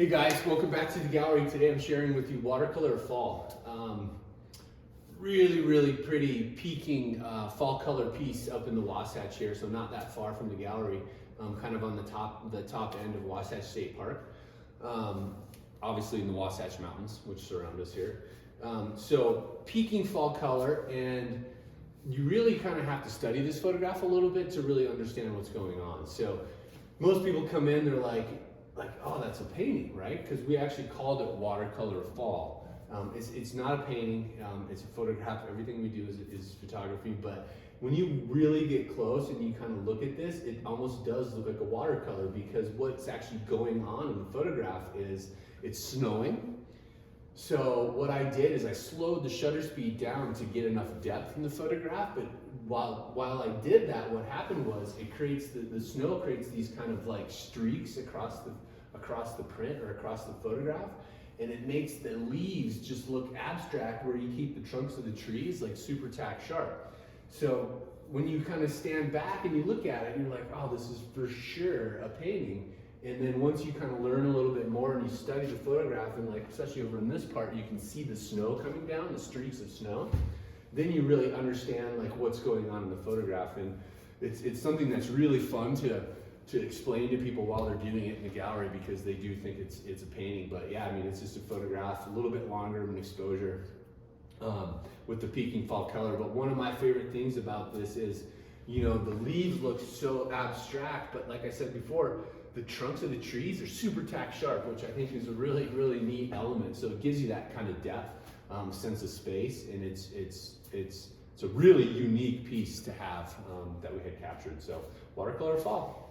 Hey guys, welcome back to the gallery. Today I'm sharing with you Watercolor of Fall. Really pretty peaking fall color piece up in the Wasatch here, so not that far from the gallery, kind of on the top end of Wasatch State Park. Obviously in the Wasatch Mountains, which surround us here. So peaking fall color, and you really kind of have to study this photograph a little bit to really understand what's going on. So most people come in, they're like, oh, that's a painting, right? Because we actually called it Watercolor of Fall. It's not a painting, it's a photograph. Everything we do is photography, but when you really get close and you kind of look at this, it almost does look like a watercolor, because what's actually going on in the photograph is it's snowing. So what I did is I slowed the shutter speed down to get enough depth in the photograph, but while I did that, what happened was it creates, the snow creates these kind of like streaks across the print or across the photograph, and it makes the leaves just look abstract, where you keep the trunks of the trees like super tack sharp. So when you kind of stand back and you look at it, you're like, oh, this is for sure a painting. And then once you kind of learn a little bit more and you study the photograph, and like especially over in this part, you can see the snow coming down, the streaks of snow, then you really understand like what's going on in the photograph. And it's something that's really fun to explain to people while they're doing it in the gallery, because they do think it's a painting. But yeah, I mean, it's just a photograph, a little bit longer of an exposure with the peaking fall color. But one of my favorite things about this is, you know, the leaves look so abstract, but like I said before, the trunks of the trees are super tack sharp, which I think is a really neat element. So it gives you that kind of depth, sense of space, and it's a really unique piece to have that we had captured. So Watercolor of Fall.